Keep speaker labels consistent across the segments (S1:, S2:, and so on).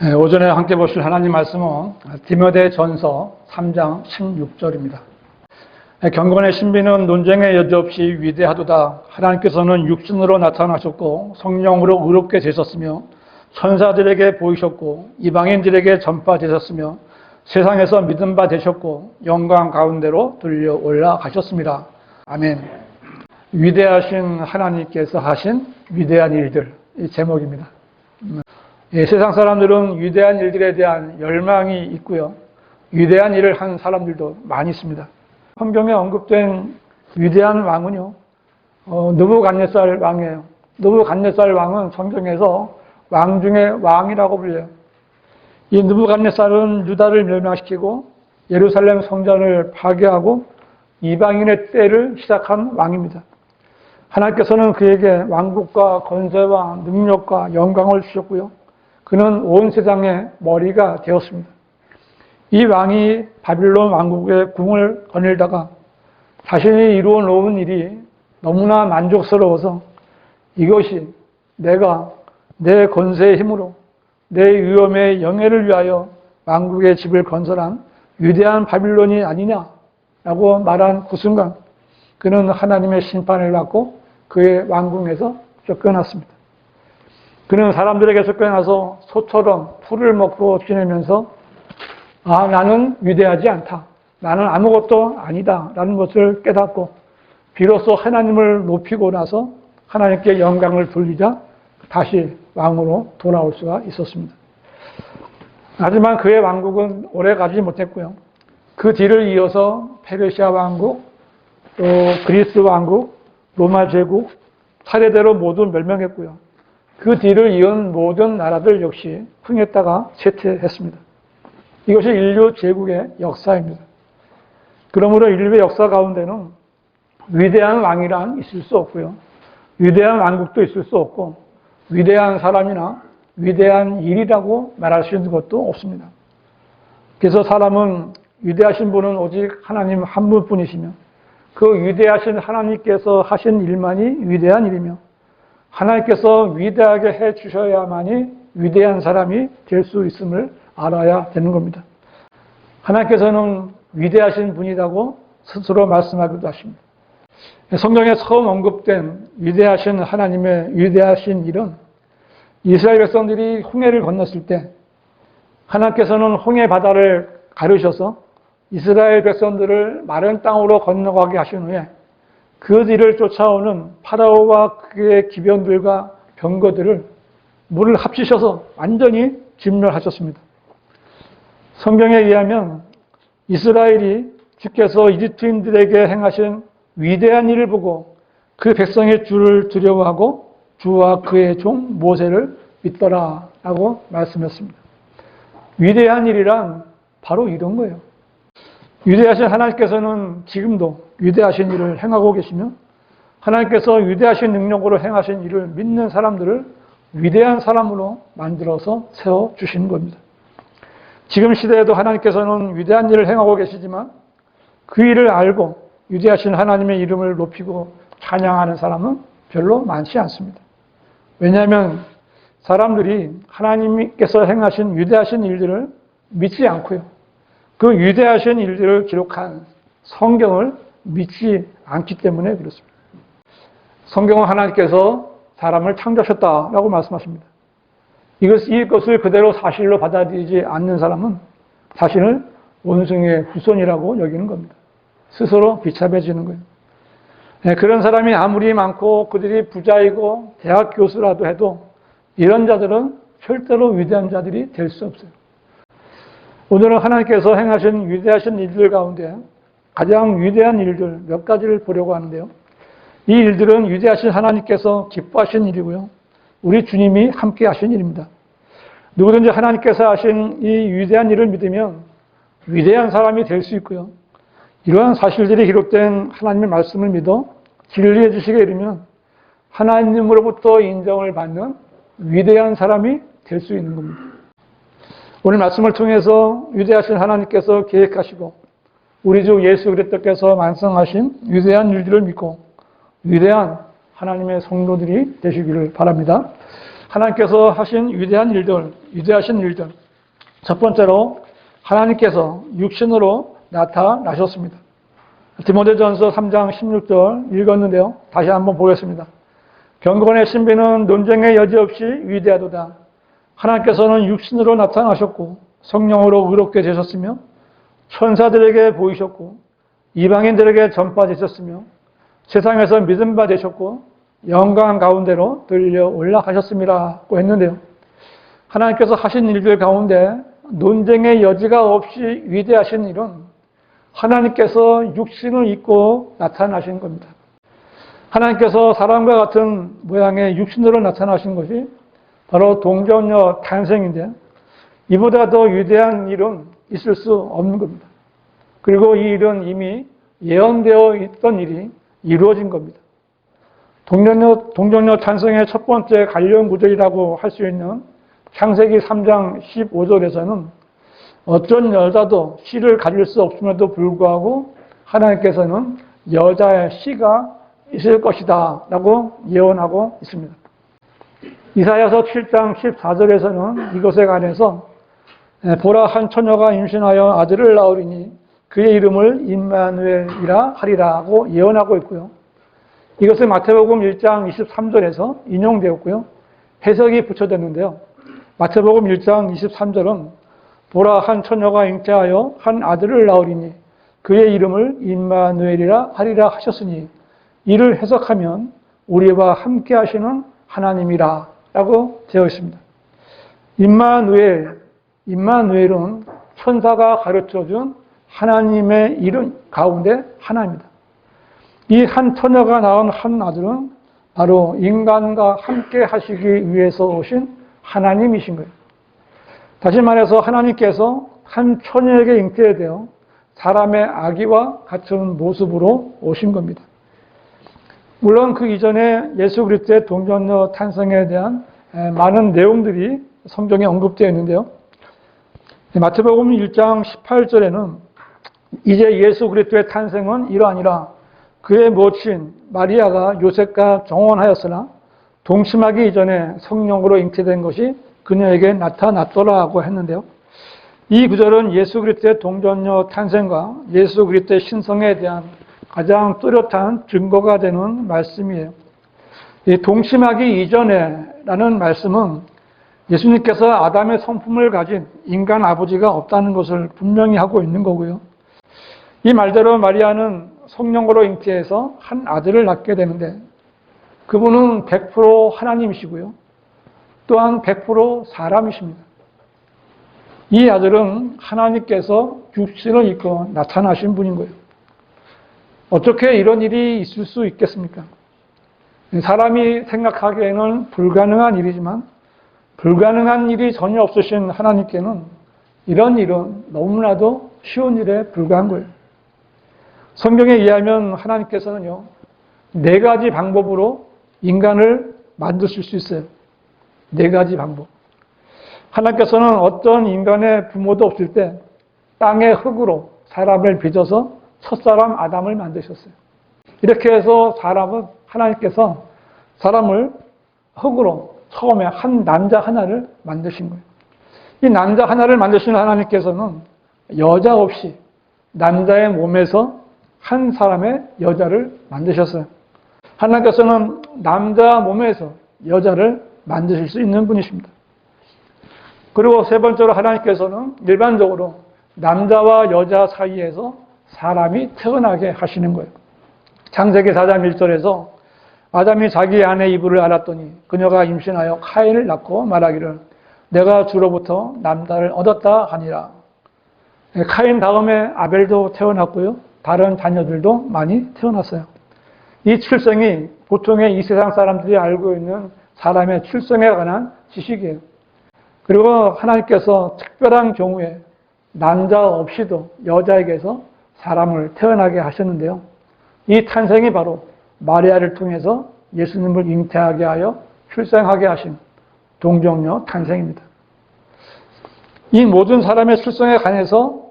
S1: 오전에 함께 보실 하나님 말씀은 디모데전서 3장 16절입니다. 경건의 신비는 논쟁의 여지 없이 위대하도다. 하나님께서는 육신으로 나타나셨고 성령으로 의롭게 되셨으며 천사들에게 보이셨고 이방인들에게 전파되셨으며 세상에서 믿음 바 되셨고 영광 가운데로 들려 올라가셨습니다. 아멘. 위대하신 하나님께서 하신 위대한 일들, 이 제목입니다. 세상 사람들은 위대한 일들에 대한 열망이 있고요. 위대한 일을 한 사람들도 많이 있습니다. 성경에 언급된 위대한 왕은요, 느부갓네살 왕이에요. 느부갓네살 왕은 성경에서 왕 중에 왕이라고 불려요. 이 느부갓네살은 유다를 멸망시키고 예루살렘 성전을 파괴하고 이방인의 때를 시작한 왕입니다. 하나님께서는 그에게 왕국과 권세와 능력과 영광을 주셨고요. 그는 온 세상의 머리가 되었습니다. 이 왕이 바빌론 왕국의 궁을 거닐다가 자신이 이루어 놓은 일이 너무나 만족스러워서 이것이 내가 내 권세의 힘으로 내 위엄의 영예를 위하여 왕국의 집을 건설한 위대한 바빌론이 아니냐라고 말한 그 순간 그는 하나님의 심판을 받고 그의 왕궁에서 쫓겨났습니다. 그는 사람들에게 쫓겨나서 소처럼 풀을 먹고 지내면서 나는 위대하지 않다. 나는 아무것도 아니다. 라는 것을 깨닫고 비로소 하나님을 높이고 나서 하나님께 영광을 돌리자 다시 왕으로 돌아올 수가 있었습니다. 하지만 그의 왕국은 오래 가지 못했고요. 그 뒤를 이어서 페르시아 왕국, 또 그리스 왕국, 로마 제국 차례대로 모두 멸망했고요. 그 뒤를 이은 모든 나라들 역시 흥했다가 쇠퇴했습니다. 이것이 인류 제국의 역사입니다. 그러므로 인류의 역사 가운데는 위대한 왕이란 있을 수 없고요. 위대한 왕국도 있을 수 없고 위대한 사람이나 위대한 일이라고 말할 수 있는 것도 없습니다. 그래서 사람은 위대하신 분은 오직 하나님 한 분뿐이시며 그 위대하신 하나님께서 하신 일만이 위대한 일이며 하나님께서 위대하게 해 주셔야만이 위대한 사람이 될 수 있음을 알아야 되는 겁니다. 하나님께서는 위대하신 분이라고 스스로 말씀하기도 하십니다. 성경에 처음 언급된 위대하신 하나님의 위대하신 일은 이스라엘 백성들이 홍해를 건넜을 때 하나님께서는 홍해 바다를 가르셔서 이스라엘 백성들을 마른 땅으로 건너가게 하신 후에 그 뒤를 쫓아오는 파라오와 그의 기병들과 병거들을 물을 합치셔서 완전히 진멸하셨습니다. 성경에 의하면 이스라엘이 주께서 이집트인들에게 행하신 위대한 일을 보고 그 백성의 주를 두려워하고 주와 그의 종 모세를 믿더라라고 말씀했습니다. 위대한 일이란 바로 이런 거예요. 위대하신 하나님께서는 지금도 위대하신 일을 행하고 계시며 하나님께서 위대하신 능력으로 행하신 일을 믿는 사람들을 위대한 사람으로 만들어서 세워주시는 겁니다. 지금 시대에도 하나님께서는 위대한 일을 행하고 계시지만 그 일을 알고 위대하신 하나님의 이름을 높이고 찬양하는 사람은 별로 많지 않습니다. 왜냐하면 사람들이 하나님께서 행하신 위대하신 일들을 믿지 않고요. 그 위대하신 일들을 기록한 성경을 믿지 않기 때문에 그렇습니다. 성경은 하나님께서 사람을 창조하셨다라고 말씀하십니다. 이것을 그대로 사실로 받아들이지 않는 사람은 자신을 원숭이의 후손이라고 여기는 겁니다. 스스로 비참해지는 거예요. 그런 사람이 아무리 많고 그들이 부자이고 대학 교수라도 해도 이런 자들은 절대로 위대한 자들이 될 수 없어요. 오늘은 하나님께서 행하신 위대하신 일들 가운데 가장 위대한 일들 몇 가지를 보려고 하는데요. 이 일들은 위대하신 하나님께서 기뻐하신 일이고요. 우리 주님이 함께 하신 일입니다. 누구든지 하나님께서 하신 이 위대한 일을 믿으면 위대한 사람이 될 수 있고요. 이러한 사실들이 기록된 하나님의 말씀을 믿어 진리의 지식에 이르면 하나님으로부터 인정을 받는 위대한 사람이 될 수 있는 겁니다. 오늘 말씀을 통해서 위대하신 하나님께서 계획하시고 우리 주 예수 그리스도께서 완성하신 위대한 일들을 믿고 위대한 하나님의 성도들이 되시기를 바랍니다. 하나님께서 하신 위대하신 일들. 첫 번째로 하나님께서 육신으로 나타나셨습니다. 디모데전서 3장 16절 읽었는데요. 다시 한번 보겠습니다. 경건의 신비는 논쟁의 여지 없이 위대하도다. 하나님께서는 육신으로 나타나셨고 성령으로 의롭게 되셨으며 천사들에게 보이셨고 이방인들에게 전파되셨으며 세상에서 믿음 바 되셨고 영광 가운데로 들려 올라가셨음이라고 했는데요. 하나님께서 하신 일들 가운데 논쟁의 여지가 없이 위대하신 일은 하나님께서 육신을 입고 나타나신 겁니다. 하나님께서 사람과 같은 모양의 육신으로 나타나신 것이 바로 동정녀 탄생인데 이보다 더 위대한 일은 있을 수 없는 겁니다. 그리고 이 일은 이미 예언되어 있던 일이 이루어진 겁니다. 동정녀 탄생의 첫 번째 관련 구절이라고 할 수 있는 창세기 3장 15절에서는 어떤 여자도 씨를 가질 수 없음에도 불구하고 하나님께서는 여자의 씨가 있을 것이다 라고 예언하고 있습니다. 이사야서 7장 14절에서는 이것에 관해서 보라 한 처녀가 임신하여 아들을 낳으리니 그의 이름을 임마누엘이라 하리라고 예언하고 있고요. 이것은 마태복음 1장 23절에서 인용되었고요. 해석이 붙여졌는데요. 마태복음 1장 23절은 보라 한 처녀가 잉태하여 한 아들을 낳으리니 그의 이름을 임마누엘이라 하리라 하셨으니 이를 해석하면 우리와 함께 하시는 하나님이라 라고 되어 있습니다. 임마누엘은 천사가 가르쳐준 하나님의 이름 가운데 하나입니다. 이 한 처녀가 낳은 한 아들은 바로 인간과 함께 하시기 위해서 오신 하나님이신 거예요. 다시 말해서 하나님께서 한 처녀에게 잉태되어 사람의 아기와 같은 모습으로 오신 겁니다. 물론 그 이전에 예수 그리스도의 동정녀 탄생에 대한 많은 내용들이 성경에 언급되어 있는데요. 마태복음 1장 18절에는 이제 예수 그리스도의 탄생은 이러하니라 그의 모친 마리아가 요셉과 정혼하였으나 동침하기 이전에 성령으로 잉태된 것이 그녀에게 나타났더라고 했는데요. 이 구절은 예수 그리스도의 동정녀 탄생과 예수 그리스도의 신성에 대한 가장 뚜렷한 증거가 되는 말씀이에요. 이 동침하기 이전에라는 말씀은 예수님께서 아담의 성품을 가진 인간 아버지가 없다는 것을 분명히 하고 있는 거고요. 이 말대로 마리아는 성령으로 잉태해서 한 아들을 낳게 되는데 그분은 100% 하나님이시고요. 또한 100% 사람이십니다. 이 아들은 하나님께서 육신을 입고 나타나신 분인 거예요. 어떻게 이런 일이 있을 수 있겠습니까? 사람이 생각하기에는 불가능한 일이지만 불가능한 일이 전혀 없으신 하나님께는 이런 일은 너무나도 쉬운 일에 불과한 거예요. 성경에 의하면 하나님께서는요, 4가지 방법으로 인간을 만드실 수 있어요. 4가지 방법. 하나님께서는 어떤 인간의 부모도 없을 때 땅의 흙으로 사람을 빚어서 첫사람 아담을 만드셨어요. 이렇게 해서 하나님께서 사람을 흙으로 처음에 한 남자 하나를 만드신 거예요. 이 남자 하나를 만드신 하나님께서는 여자 없이 남자의 몸에서 한 사람의 여자를 만드셨어요. 하나님께서는 남자 몸에서 여자를 만드실 수 있는 분이십니다. 그리고 세 번째로 하나님께서는 일반적으로 남자와 여자 사이에서 사람이 태어나게 하시는 거예요. 창세기 4장 1절에서 아담이 자기 아내 이브를 알았더니 그녀가 임신하여 카인을 낳고 말하기를 내가 주로부터 남자를 얻었다 하니라. 카인 다음에 아벨도 태어났고요. 다른 자녀들도 많이 태어났어요. 이 출생이 보통의 이 세상 사람들이 알고 있는 사람의 출생에 관한 지식이에요. 그리고 하나님께서 특별한 경우에 남자 없이도 여자에게서 사람을 태어나게 하셨는데요. 이 탄생이 바로 마리아를 통해서 예수님을 잉태하게 하여 출생하게 하신 동정녀 탄생입니다. 이 모든 사람의 출생에 관해서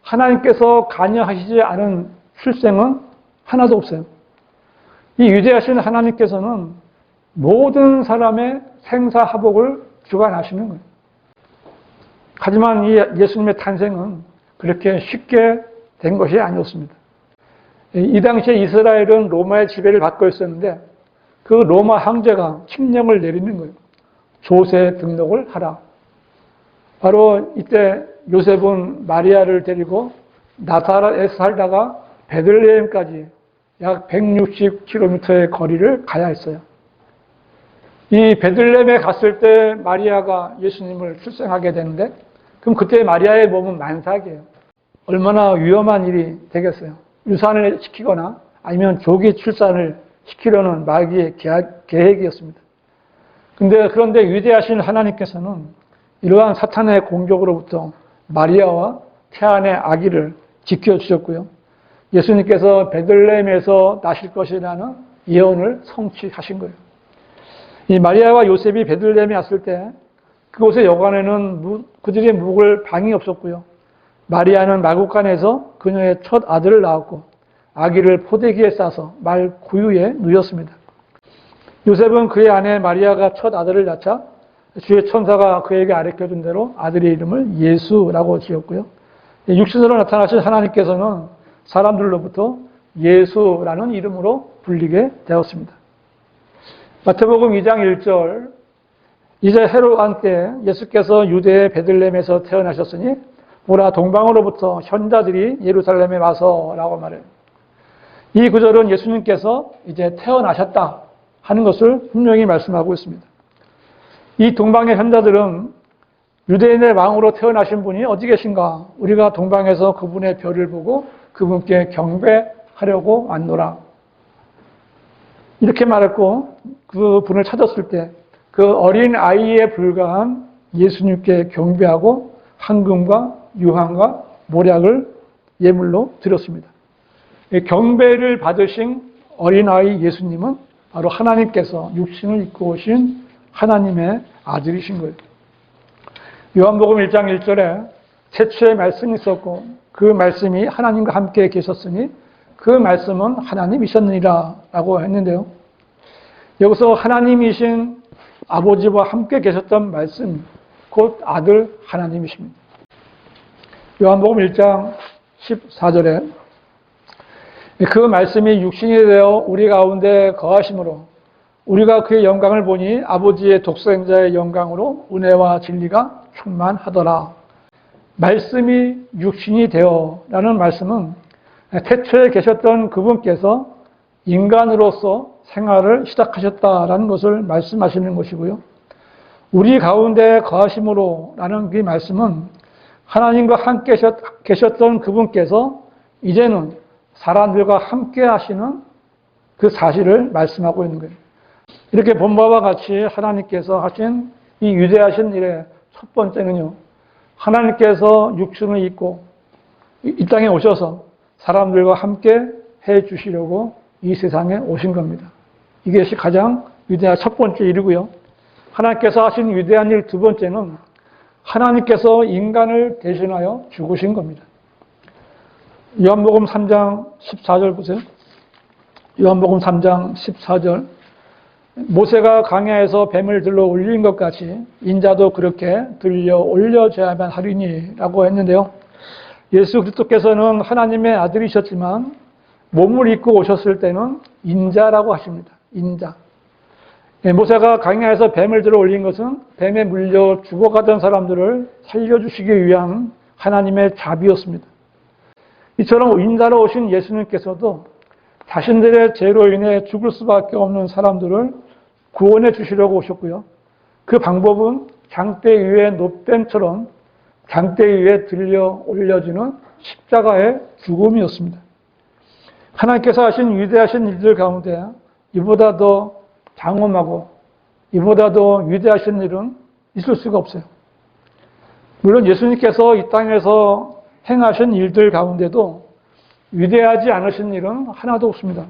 S1: 하나님께서 관여하시지 않은 출생은 하나도 없어요. 이 위대하신 하나님께서는 모든 사람의 생사화복을 주관하시는 거예요. 하지만 이 예수님의 탄생은 그렇게 쉽게 된 것이 아니었습니다. 이 당시에 이스라엘은 로마의 지배를 받고 있었는데 그 로마 황제가 칙령을 내리는 거예요. 조세 등록을 하라. 바로 이때 요셉은 마리아를 데리고 나사렛에서 살다가 베들레헴까지 약 160km의 거리를 가야 했어요. 이 베들레헴에 갔을 때 마리아가 예수님을 출생하게 되는데 그럼 그때 마리아의 몸은 만삭이에요. 얼마나 위험한 일이 되겠어요. 유산을 시키거나 아니면 조기 출산을 시키려는 마귀의 계획이었습니다. 그런데 위대하신 하나님께서는 이러한 사탄의 공격으로부터 마리아와 태안의 아기를 지켜주셨고요. 예수님께서 베들레헴에서 나실 것이라는 예언을 성취하신 거예요. 이 마리아와 요셉이 베들레헴에 왔을 때 그곳의 여관에는 그들이 묵을 방이 없었고요. 마리아는 마구간에서 그녀의 첫 아들을 낳았고 아기를 포대기에 싸서 말 구유에 누였습니다. 요셉은 그의 아내 마리아가 첫 아들을 낳자 주의 천사가 그에게 가르쳐준 대로 아들의 이름을 예수라고 지었고요. 육신으로 나타나신 하나님께서는 사람들로부터 예수라는 이름으로 불리게 되었습니다. 마태복음 2장 1절 이제 헤롯 때 예수께서 유대의 베들레헴에서 태어나셨으니 보라 동방으로부터 현자들이 예루살렘에 와서 라고 말해요. 이 구절은 예수님께서 이제 태어나셨다 하는 것을 분명히 말씀하고 있습니다. 이 동방의 현자들은 유대인의 왕으로 태어나신 분이 어디 계신가? 우리가 동방에서 그분의 별을 보고 그분께 경배하려고 왔노라. 이렇게 말했고 그 분을 찾았을 때 그 어린 아이에 불과한 예수님께 경배하고 황금과 유황과 모략을 예물로 드렸습니다. 경배를 받으신 어린아이 예수님은 바로 하나님께서 육신을 입고 오신 하나님의 아들이신 거예요. 요한복음 1장 1절에 태초에 말씀이 있었고 그 말씀이 하나님과 함께 계셨으니 그 말씀은 하나님이셨느니라 라고 했는데요. 여기서 하나님이신 아버지와 함께 계셨던 말씀, 곧 아들 하나님이십니다. 요한복음 1장 14절에 그 말씀이 육신이 되어 우리 가운데 거하심으로 우리가 그의 영광을 보니 아버지의 독생자의 영광으로 은혜와 진리가 충만하더라. 말씀이 육신이 되어 라는 말씀은 태초에 계셨던 그분께서 인간으로서 생활을 시작하셨다라는 것을 말씀하시는 것이고요. 우리 가운데 거하심으로 라는 그 말씀은 하나님과 함께 계셨던 그분께서 이제는 사람들과 함께 하시는 그 사실을 말씀하고 있는 거예요. 이렇게 본 바와 같이 하나님께서 하신 이 위대하신 일의 첫 번째는요. 하나님께서 육신을 입고 이 땅에 오셔서 사람들과 함께 해 주시려고 이 세상에 오신 겁니다. 이것이 가장 위대한 첫 번째 일이고요. 하나님께서 하신 위대한 일 두 번째는 하나님께서 인간을 대신하여 죽으신 겁니다. 요한복음 3장 14절 보세요. 요한복음 3장 14절 모세가 광야에서 뱀을 들러 올린 것 같이 인자도 그렇게 들려 올려져야만 하리니 라고 했는데요. 예수 그리스도께서는 하나님의 아들이셨지만 몸을 입고 오셨을 때는 인자라고 하십니다. 인자. 모세가 광야에서 뱀을 들어 올린 것은 뱀에 물려 죽어가던 사람들을 살려주시기 위한 하나님의 자비였습니다. 이처럼 인자로 오신 예수님께서도 자신들의 죄로 인해 죽을 수밖에 없는 사람들을 구원해 주시려고 오셨고요. 그 방법은 장대 위에 놋뱀처럼 장대 위에 들려 올려지는 십자가의 죽음이었습니다. 하나님께서 하신 위대하신 일들 가운데 이보다 더 장엄하고 이보다 더 위대하신 일은 있을 수가 없어요. 물론 예수님께서 이 땅에서 행하신 일들 가운데도 위대하지 않으신 일은 하나도 없습니다.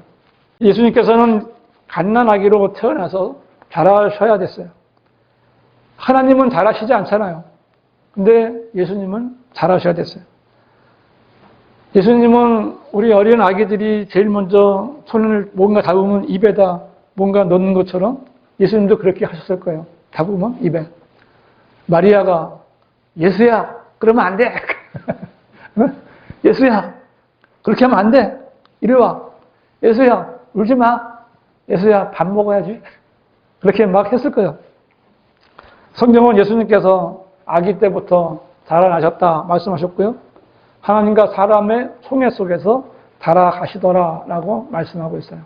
S1: 예수님께서는 갓난아기로 태어나서 자라셔야 됐어요. 하나님은 자라시지 않잖아요. 근데 예수님은 자라셔야 됐어요. 예수님은 우리 어린 아기들이 제일 먼저 손을 뭔가 잡으면 입에다 뭔가 넣는 것처럼 예수님도 그렇게 하셨을 거예요. 잡으면 입에. 마리아가 예수야, 그러면 안 돼. 예수야, 그렇게 하면 안 돼. 이리 와. 예수야, 울지 마. 예수야, 밥 먹어야지. 그렇게 막 했을 거예요. 성경은 예수님께서 아기 때부터 자라나셨다 말씀하셨고요. 하나님과 사람의 총회 속에서 자라가시더라라고 말씀하고 있어요.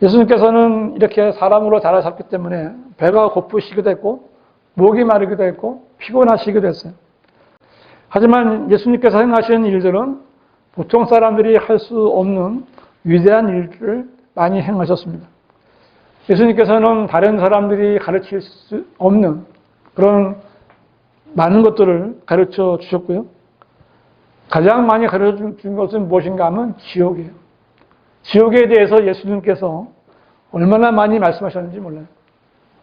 S1: 예수님께서는 이렇게 사람으로 자라셨기 때문에 배가 고프시기도 했고 목이 마르기도 했고 피곤하시기도 했어요. 하지만 예수님께서 행하신 일들은 보통 사람들이 할 수 없는 위대한 일들을 많이 행하셨습니다. 예수님께서는 다른 사람들이 가르칠 수 없는 그런 많은 것들을 가르쳐 주셨고요. 가장 많이 가르쳐 준 것은 무엇인가 하면 지옥이에요. 지옥에 대해서 예수님께서 얼마나 많이 말씀하셨는지 몰라요.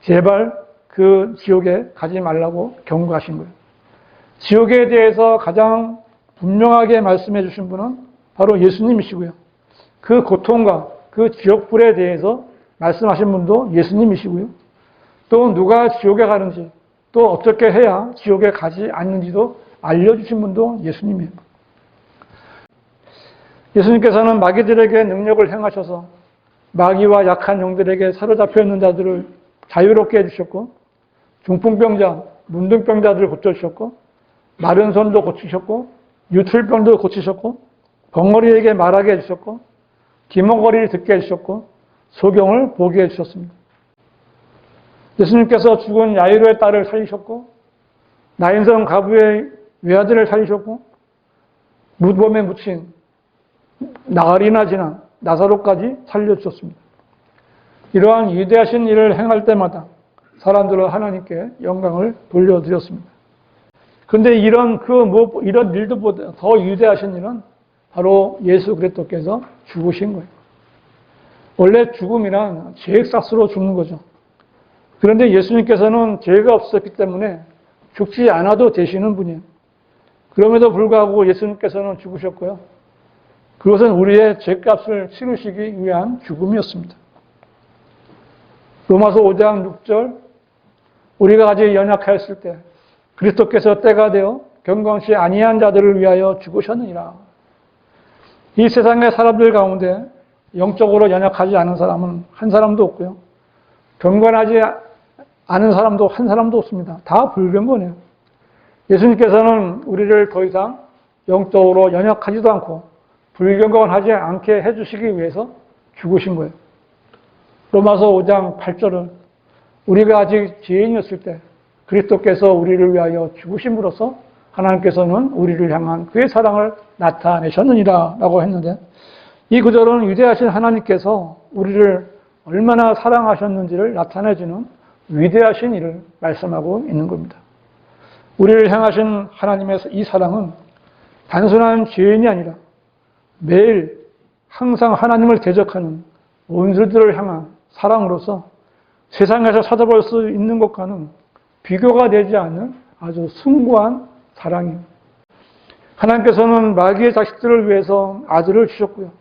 S1: 제발 그 지옥에 가지 말라고 경고하신 거예요. 지옥에 대해서 가장 분명하게 말씀해 주신 분은 바로 예수님이시고요. 그 고통과 그 지옥불에 대해서 말씀하신 분도 예수님이시고요. 또 누가 지옥에 가는지 또 어떻게 해야 지옥에 가지 않는지도 알려주신 분도 예수님이에요. 예수님께서는 마귀들에게 능력을 행하셔서 마귀와 약한 영들에게 사로잡혀 있는 자들을 자유롭게 해주셨고 중풍병자, 문둥병자들을 고쳐주셨고 마른 손도 고치셨고 유출병도 고치셨고 벙어리에게 말하게 해주셨고 기머거리를 듣게 해주셨고 소경을 보게 해주셨습니다. 예수님께서 죽은 야이로의 딸을 살리셨고 나인성 가부의 외아들을 살리셨고 무덤에 묻힌 나흘이나 지난 나사로까지 살려주셨습니다. 이러한 위대하신 일을 행할 때마다 사람들은 하나님께 영광을 돌려드렸습니다. 그런데 이런 일들보다 더 위대하신 일은 바로 예수 그리스도께서 죽으신 거예요. 원래 죽음이란 죄액사스로 죽는 거죠. 그런데 예수님께서는 죄가 없었기 때문에 죽지 않아도 되시는 분이에요. 그럼에도 불구하고 예수님께서는 죽으셨고요. 그것은 우리의 죄값을 치르시기 위한 죽음이었습니다. 로마서 5장 6절 우리가 아직 연약하였을 때 그리스도께서 때가 되어 경건치 아니한 자들을 위하여 죽으셨느니라. 이 세상의 사람들 가운데 영적으로 연약하지 않은 사람은 한 사람도 없고요. 경건하지 않은 사람도 한 사람도 없습니다. 다 불경건해요. 예수님께서는 우리를 더 이상 영적으로 연약하지도 않고 불경건하지 않게 해주시기 위해서 죽으신 거예요. 로마서 5장 8절은 우리가 아직 죄인이었을 때 그리스도께서 우리를 위하여 죽으심으로써 하나님께서는 우리를 향한 그의 사랑을 나타내셨느니라 라고 했는데 이 구절은 위대하신 하나님께서 우리를 얼마나 사랑하셨는지를 나타내주는 위대하신 일을 말씀하고 있는 겁니다. 우리를 향하신 하나님의 이 사랑은 단순한 죄인이 아니라 매일 항상 하나님을 대적하는 원수들을 향한 사랑으로서 세상에서 찾아볼 수 있는 것과는 비교가 되지 않는 아주 숭고한 사랑입니다. 하나님께서는 마귀의 자식들을 위해서 아들을 주셨고요.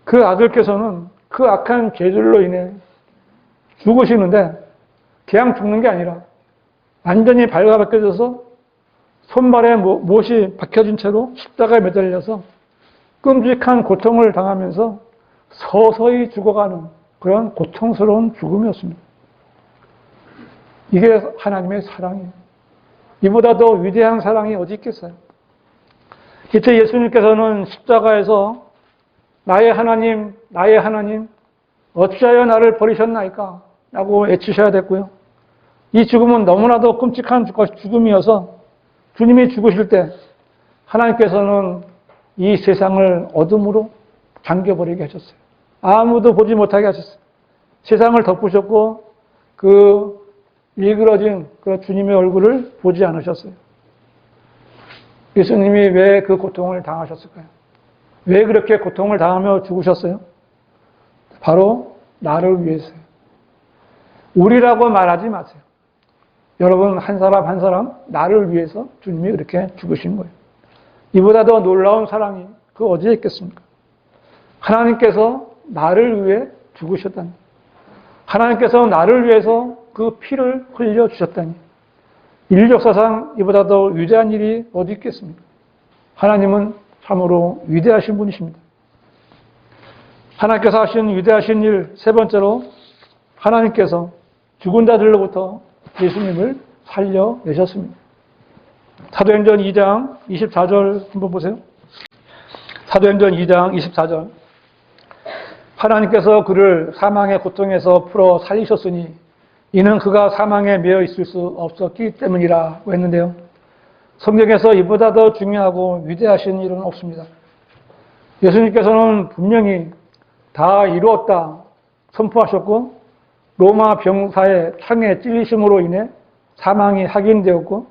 S1: 그 아들께서는 그 악한 죄들로 인해 죽으시는데 그냥 죽는 게 아니라 완전히 발가벗겨져서 손발에 못이 박혀진 채로 십자가에 매달려서 끔찍한 고통을 당하면서 서서히 죽어가는 그런 고통스러운 죽음이었습니다. 이게 하나님의 사랑이에요. 이보다 더 위대한 사랑이 어디 있겠어요? 이때 예수님께서는 십자가에서 나의 하나님, 나의 하나님, 어찌하여 나를 버리셨나이까? 라고 외치셔야 됐고요. 이 죽음은 너무나도 끔찍한 죽음이어서 주님이 죽으실 때 하나님께서는 이 세상을 어둠으로 잠겨버리게 하셨어요. 아무도 보지 못하게 하셨어요. 세상을 덮으셨고 그 일그러진 그 주님의 얼굴을 보지 않으셨어요. 예수님이 왜 그 고통을 당하셨을까요? 왜 그렇게 고통을 당하며 죽으셨어요? 바로 나를 위해서요. 우리라고 말하지 마세요. 여러분 한 사람 한 사람 나를 위해서 주님이 그렇게 죽으신 거예요. 이보다 더 놀라운 사랑이 그 어디에 있겠습니까? 하나님께서 나를 위해 죽으셨다는 거예요. 하나님께서 나를 위해서 그 피를 흘려주셨다니 인류 역사상 이보다 더 위대한 일이 어디 있겠습니까? 하나님은 참으로 위대하신 분이십니다. 하나님께서 하신 위대하신 일 세 번째로 하나님께서 죽은 자들로부터 예수님을 살려내셨습니다. 사도행전 2장 24절 한번 보세요. 사도행전 2장 24절 하나님께서 그를 사망의 고통에서 풀어 살리셨으니 이는 그가 사망에 매여 있을 수 없었기 때문이라고 했는데요. 성경에서 이보다 더 중요하고 위대하신 일은 없습니다. 예수님께서는 분명히 다 이루었다 선포하셨고 로마 병사의 창에 찔리심으로 인해 사망이 확인되었고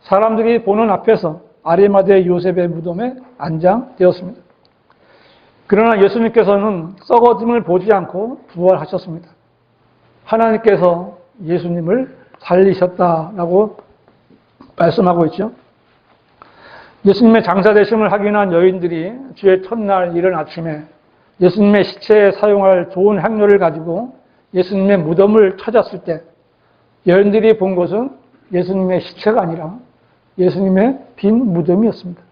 S1: 사람들이 보는 앞에서 아리마대 요셉의 무덤에 안장되었습니다. 그러나 예수님께서는 썩어짐을 보지 않고 부활하셨습니다. 하나님께서 예수님을 살리셨다라고 말씀하고 있죠. 예수님의 장사되심을 확인한 여인들이 주의 첫날 이른 아침에 예수님의 시체에 사용할 좋은 향료를 가지고 예수님의 무덤을 찾았을 때 여인들이 본 것은 예수님의 시체가 아니라 예수님의 빈 무덤이었습니다.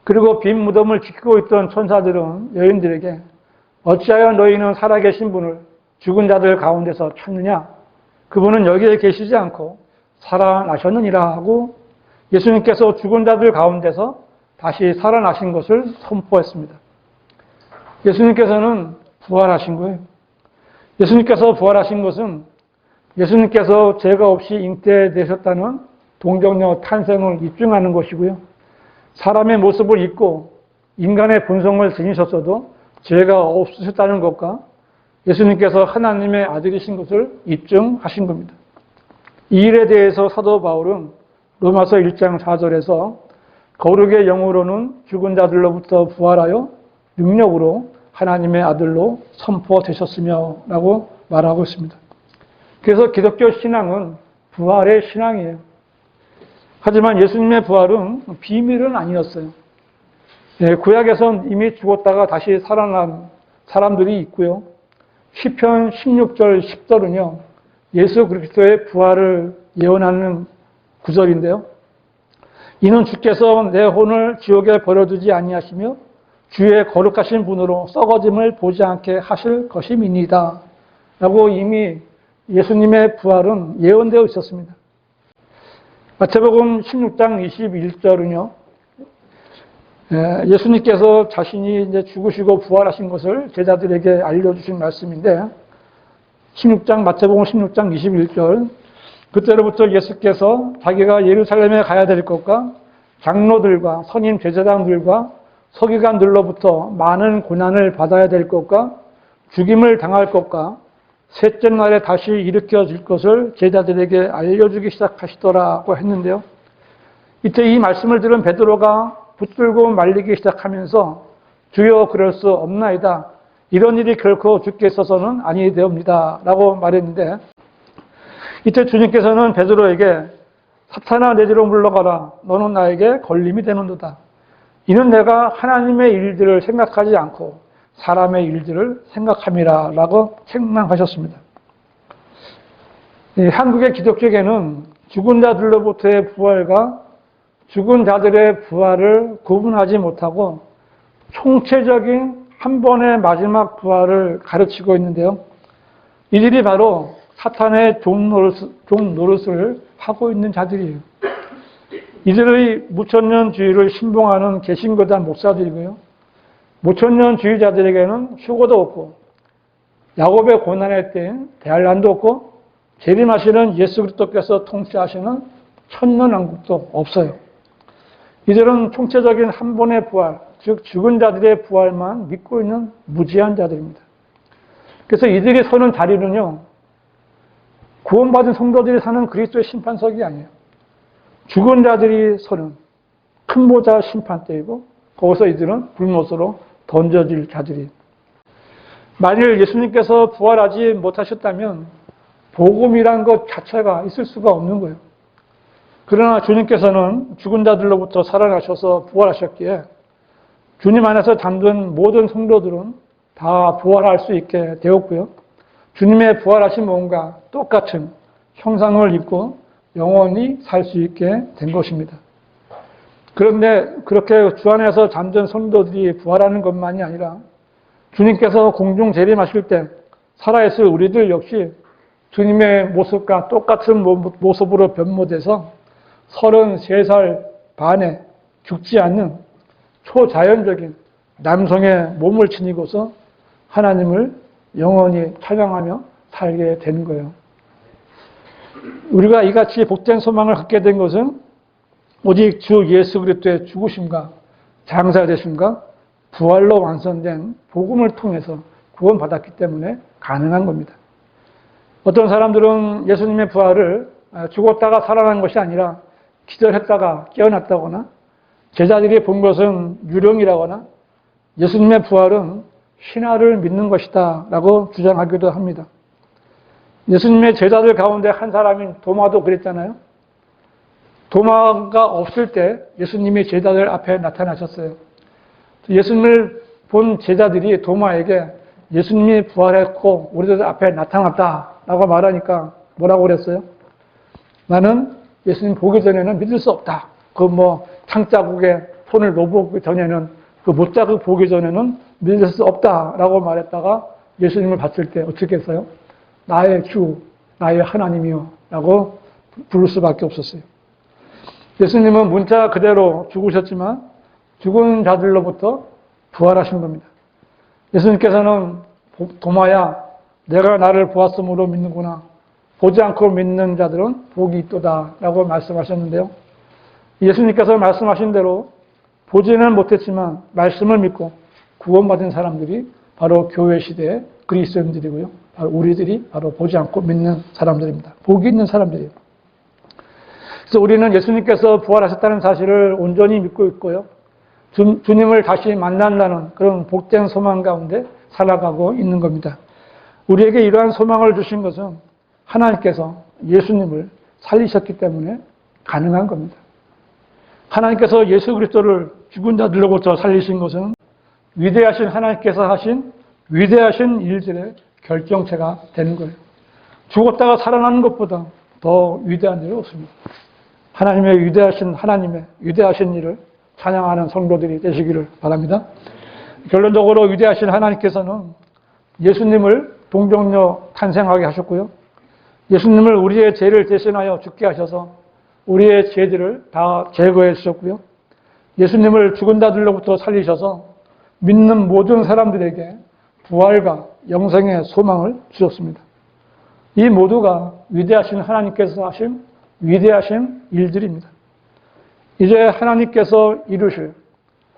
S1: 그리고 빈 무덤을 지키고 있던 천사들은 여인들에게 어찌하여 너희는 살아계신 분을 죽은 자들 가운데서 찾느냐? 그분은 여기에 계시지 않고 살아나셨느니라 하고 예수님께서 죽은 자들 가운데서 다시 살아나신 것을 선포했습니다. 예수님께서는 부활하신 거예요. 예수님께서 부활하신 것은 예수님께서 죄가 없이 잉태되셨다는 동정녀 탄생을 입증하는 것이고요. 사람의 모습을 입고 인간의 본성을 지니셨어도 죄가 없으셨다는 것과 예수님께서 하나님의 아들이신 것을 입증하신 겁니다. 이 일에 대해서 사도 바울은 로마서 1장 4절에서 거룩의 영으로는 죽은 자들로부터 부활하여 능력으로 하나님의 아들로 선포되셨으며 라고 말하고 있습니다. 그래서 기독교 신앙은 부활의 신앙이에요. 하지만 예수님의 부활은 비밀은 아니었어요. 구약에선 이미 죽었다가 다시 살아난 사람들이 있고요. 시편 16절 10절은요. 예수 그리스도의 부활을 예언하는 구절인데요. 이는 주께서 내 혼을 지옥에 버려두지 아니하시며 주의 거룩하신 분으로 썩어짐을 보지 않게 하실 것임이니이다. 라고 이미 예수님의 부활은 예언되어 있었습니다. 마태복음 16장 21절은요. 예수님께서 자신이 이제 죽으시고 부활하신 것을 제자들에게 알려주신 말씀인데 마태복음 16장 21절 그때로부터 예수께서 자기가 예루살렘에 가야 될 것과 장로들과 선임 제사장들과 서기관들로부터 많은 고난을 받아야 될 것과 죽임을 당할 것과 셋째 날에 다시 일으켜질 것을 제자들에게 알려주기 시작하시더라고 했는데요. 이때 이 말씀을 들은 베드로가 붙들고 말리기 시작하면서 주여 그럴 수 없나이다. 이런 일이 결코 주께 있어서는 아니되옵니다. 라고 말했는데 이때 주님께서는 베드로에게 사탄아 내 뒤로 물러가라. 너는 나에게 걸림이 되는도다. 이는 내가 하나님의 일들을 생각하지 않고 사람의 일들을 생각함이라 라고 책망하셨습니다. 한국의 기독교계는 죽은 자들로부터의 부활과 죽은 자들의 부활을 구분하지 못하고 총체적인 한 번의 마지막 부활을 가르치고 있는데요. 이들이 바로 사탄의 종 노릇을 하고 있는 자들이에요. 이들의 무천년주의를 신봉하는 개신교단 목사들이고요. 무천년주의자들에게는 휴고도 없고 야곱의 고난의 때엔 대할 난도 없고 재림하시는 예수 그리스도께서 통치하시는 천년왕국도 없어요. 이들은 총체적인 한 번의 부활, 즉 죽은 자들의 부활만 믿고 있는 무지한 자들입니다. 그래서 이들이 서는 자리는요. 구원받은 성도들이 사는 그리스도의 심판석이 아니에요. 죽은 자들이 서는 큰 보좌 심판대이고 거기서 이들은 불못으로 던져질 자들이에요. 만일 예수님께서 부활하지 못하셨다면 복음이란 것 자체가 있을 수가 없는 거예요. 그러나 주님께서는 죽은 자들로부터 살아나셔서 부활하셨기에 주님 안에서 잠든 모든 성도들은 다 부활할 수 있게 되었고요. 주님의 부활하신 몸과 똑같은 형상을 입고 영원히 살 수 있게 된 것입니다. 그런데 그렇게 주 안에서 잠든 성도들이 부활하는 것만이 아니라 주님께서 공중 재림하실 때 살아있을 우리들 역시 주님의 모습과 똑같은 모습으로 변모돼서 33살 반에 죽지 않는 초자연적인 남성의 몸을 지니고서 하나님을 영원히 찬양하며 살게 되는 거예요. 우리가 이같이 복된 소망을 갖게 된 것은 오직 주 예수 그리스도의 죽으심과 장사되심과 부활로 완성된 복음을 통해서 구원받았기 때문에 가능한 겁니다. 어떤 사람들은 예수님의 부활을 죽었다가 살아난 것이 아니라 기절했다가 깨어났다거나 제자들이 본 것은 유령이라거나 예수님의 부활은 신화를 믿는 것이다 라고 주장하기도 합니다. 예수님의 제자들 가운데 한 사람인 도마도 그랬잖아요. 도마가 없을 때 예수님이 제자들 앞에 나타나셨어요. 예수님을 본 제자들이 도마에게 예수님이 부활했고 우리들 앞에 나타났다라고 말하니까 뭐라고 그랬어요? 나는 예수님 보기 전에는 믿을 수 없다. 그 창자국에 손을 놓기 전에는 그 못자국 보기 전에는 믿을 수 없다라고 말했다가 예수님을 봤을 때 어떻게 했어요? 나의 주, 나의 하나님이요 라고 부를 수밖에 없었어요. 예수님은 문자 그대로 죽으셨지만 죽은 자들로부터 부활하신 겁니다. 예수님께서는 도마야 내가 나를 보았으므로 믿는구나. 보지 않고 믿는 자들은 복이 있도다 라고 말씀하셨는데요. 예수님께서 말씀하신 대로 보지는 못했지만 말씀을 믿고 구원받은 사람들이 바로 교회 시대의 그리스도인들이고요. 바로 우리들이 바로 보지 않고 믿는 사람들입니다. 복이 있는 사람들이에요. 그래서 우리는 예수님께서 부활하셨다는 사실을 온전히 믿고 있고요. 주님을 다시 만난다는 그런 복된 소망 가운데 살아가고 있는 겁니다. 우리에게 이러한 소망을 주신 것은 하나님께서 예수님을 살리셨기 때문에 가능한 겁니다. 하나님께서 예수 그리스도를 죽은 자들로부터 살리신 것은 위대하신 하나님께서 하신 위대하신 일들의 결정체가 되는 거예요. 죽었다가 살아나는 것보다 더 위대한 일은 없습니다. 하나님의 위대하신 일을 찬양하는 성도들이 되시기를 바랍니다. 결론적으로 위대하신 하나님께서는 예수님을 동정녀 탄생하게 하셨고요. 예수님을 우리의 죄를 대신하여 죽게 하셔서 우리의 죄들을 다 제거해 주셨고요. 예수님을 죽은 자들로부터 살리셔서 믿는 모든 사람들에게 부활과 영생의 소망을 주셨습니다. 이 모두가 위대하신 하나님께서 하신 위대하신 일들입니다. 이제 하나님께서 이루실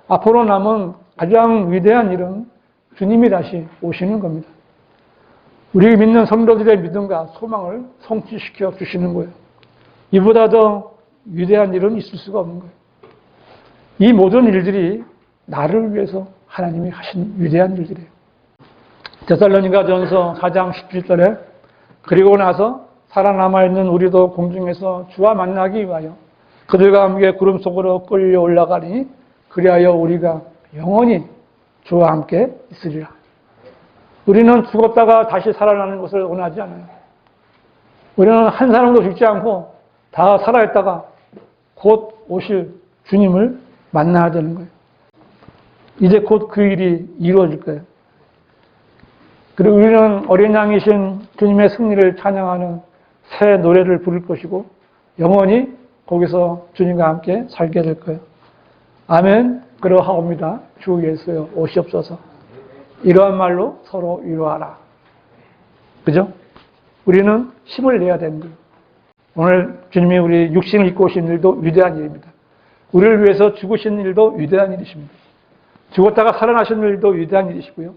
S1: 앞으로 남은 가장 위대한 일은 주님이 다시 오시는 겁니다. 우리 믿는 성도들의 믿음과 소망을 성취시켜 주시는 거예요. 이보다 더 위대한 일은 있을 수가 없는 거예요. 이 모든 일들이 나를 위해서 하나님이 하신 위대한 일들이에요. 데살로니가전서 4장 17절에 그리고 나서 살아남아있는 우리도 공중에서 주와 만나기 위하여 그들과 함께 구름 속으로 끌려 올라가니 그리하여 우리가 영원히 주와 함께 있으리라. 우리는 죽었다가 다시 살아나는 것을 원하지 않아요. 우리는 한 사람도 죽지 않고 다 살아있다가 곧 오실 주님을 만나야 되는 거예요. 이제 곧 그 일이 이루어질 거예요. 그리고 우리는 어린 양이신 주님의 승리를 찬양하는 새 노래를 부를 것이고 영원히 거기서 주님과 함께 살게 될 거예요. 아멘. 그러하옵니다. 주 예수여 오시옵소서. 이러한 말로 서로 위로하라. 그죠? 우리는 힘을 내야 되는 거예요. 오늘 주님이 우리 육신을 입고 오신 일도 위대한 일입니다. 우리를 위해서 죽으신 일도 위대한 일이십니다. 죽었다가 살아나신 일도 위대한 일이시고요.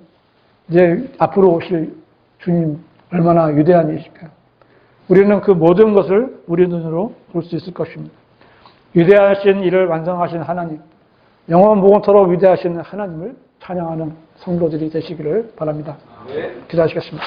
S1: 이제 앞으로 오실 주님 얼마나 위대한 일이실까요? 우리는 그 모든 것을 우리 눈으로 볼 수 있을 것입니다. 위대하신 일을 완성하신 하나님, 영원 무궁토록 위대하신 하나님을 찬양하는 성도들이 되시기를 바랍니다. 기도하시겠습니다.